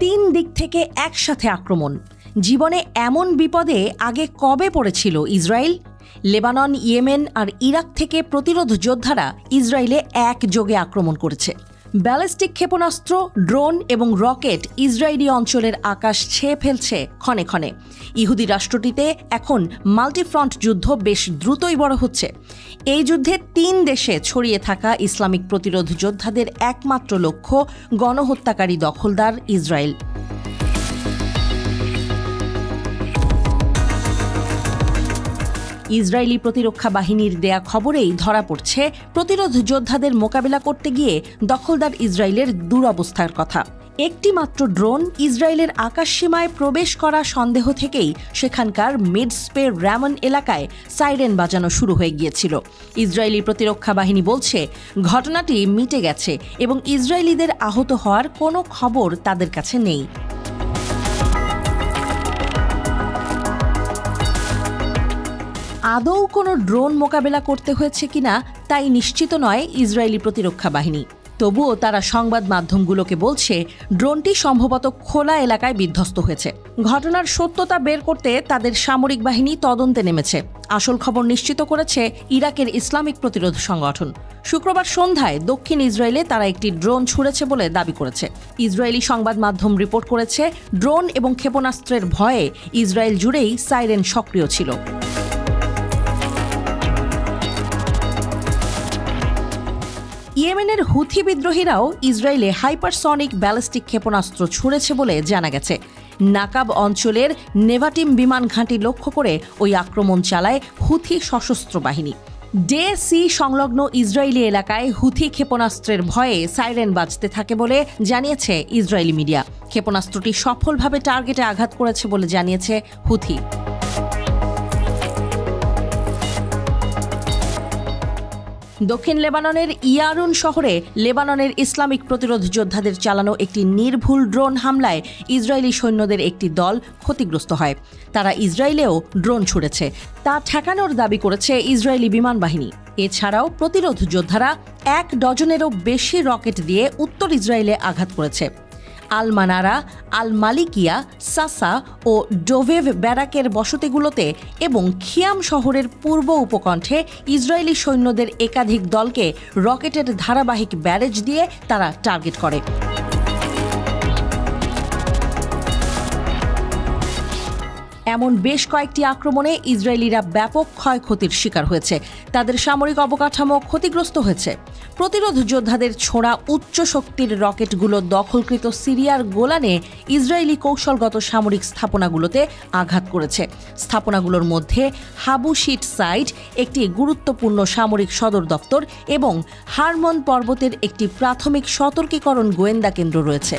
তিন দিক থেকে একসাথে আক্রমণ। জীবনে এমন বিপদে আগে কবে পড়েছিল ইসরায়েল? লেবানন, ইয়েমেন আর ইরাক থেকে প্রতিরোধ যোদ্ধারা ইসরায়েলে একযোগে আক্রমণ করেছে। ব্যালিস্টিক ক্ষেপণাস্ত্র, ড্রোন এবং রকেট ইসরায়েলি অঞ্চলের আকাশ ছেয়ে ফেলছে ক্ষণে ক্ষণে। ইহুদি রাষ্ট্রটিতে এখন মাল্টিফ্রন্ট যুদ্ধ বেশ দ্রুতই বড় হচ্ছে। এই যুদ্ধে 3 দেশে ছড়িয়ে থাকা ইসলামিক প্রতিরোধ যোদ্ধাদের একমাত্র লক্ষ্য গণহত্যাকারী দখলদার ইসরায়েল। ইসরায়েলি প্রতিরক্ষা বাহিনীর দেয়া খবরেই ধরা পড়ছে প্রতিরোধ যোদ্ধাদের মোকাবিলা করতে গিয়ে দখলদার ইসরায়েলের দুরবস্থার কথা। একটি মাত্র ড্রোন ইসরায়েলের আকাশসীমায় প্রবেশ করা সন্দেহ থেকেই সেখানকার মিডস্পে রামন এলাকায় সাইরেন বাজানো শুরু হয়ে গিয়েছিল। ইসরায়েলি প্রতিরক্ষা বাহিনী বলছে ঘটনাটি মিটে গেছে এবং ইসরায়েলিদের আহত হওয়ার কোনো খবর তাদের কাছে নেই। আদৌ কোনো ড্রোন মোকাবেলা করতে হয়েছে কিনা তাই নিশ্চিত নয় ইসরায়েলি প্রতিরক্ষা বাহিনী। তবুও তারা সংবাদ মাধ্যমগুলোকে বলছে ড্রোনটি সম্ভবত খোলা এলাকায় বিধ্বস্ত হয়েছে। ঘটনার সত্যতা বের করতে তাদের সামরিক বাহিনী তদন্তে নেমেছে। আসল খবর নিশ্চিত করেছে ইরাকের ইসলামিক প্রতিরোধ সংগঠন। শুক্রবার সন্ধ্যায় দক্ষিণ ইসরায়েলে তারা একটি ড্রোন ছুঁড়েছে বলে দাবি করেছে। ইসরায়েলি সংবাদ মাধ্যম রিপোর্ট করেছে ড্রোন এবং ক্ষেপণাস্ত্রের ভয়ে ইসরায়েল জুড়েই সাইরেন সক্রিয় ছিল। ইয়েমেনের হুথি বিদ্রোহীরাও ইসরায়েলে হাইপারসনিক ব্যালিস্টিক ক্ষেপণাস্ত্র ছুঁড়েছে বলে জানা গেছে। নাকাব অঞ্চলের নেভাটিম বিমান ঘাঁটি লক্ষ্য করে ওই আক্রমণ চালায় হুথি সশস্ত্র বাহিনী। ডে সি সংলগ্ন ইসরায়েলি এলাকায় হুথি ক্ষেপণাস্ত্রের ভয়ে সাইরেন বাজতে থাকে বলে জানিয়েছে ইসরায়েলি মিডিয়া। ক্ষেপণাস্ত্রটি সফলভাবে টার্গেটে আঘাত করেছে বলে জানিয়েছে হুথি। দক্ষিণ লেবাননের ইয়ারুন শহরে লেবাননের ইসলামিক প্রতিরোধ যোদ্ধাদের চালানো একটি নির্ভুল ড্রোন হামলায় ইসরায়েলি সৈন্যদের একটি দল ক্ষতিগ্রস্ত হয়। তারা ইসরায়েলেও ড্রোন ছুড়েছে, তা ঠেকানোর দাবি করেছে ইসরায়েলি বিমান বাহিনী। এছাড়াও প্রতিরোধ যোদ্ধারা 1 ডজনেরও বেশি রকেট দিয়ে উত্তর ইসরায়েলে আঘাত করেছে। আল মানারা, আল মালিকিয়া, সাসা ও ডোভেভ ব্যারাকের বসতিগুলোতে এবং খিয়াম শহরের পূর্ব উপকণ্ঠে ইসরায়েলি সৈন্যদের একাধিক দলকে রকেটের ধারাবাহিক ব্যারেজ দিয়ে তারা টার্গেট করে। এমন বেশ কয়েকটি আক্রমণে ইসরায়েলিরা ব্যাপক ক্ষয়ক্ষতির শিকার হয়েছে। তাদের সামরিক অবকাঠামো ক্ষতিগ্রস্ত হয়েছে। প্রতিরোধ যোদ্ধাদের ছোড়া উচ্চ শক্তির রকেটগুলো দখলকৃত সিরিয়ার গোলানে ইসরায়েলি কৌশলগত সামরিক স্থাপনাগুলোতে আঘাত করেছে। স্থাপনাগুলোর মধ্যে হাবুশিট সাইট, একটি গুরুত্বপূর্ণ সামরিক সদর দপ্তর এবং হারমন পর্বতের একটি প্রাথমিক সতর্কীকরণ গোয়েন্দা কেন্দ্র রয়েছে।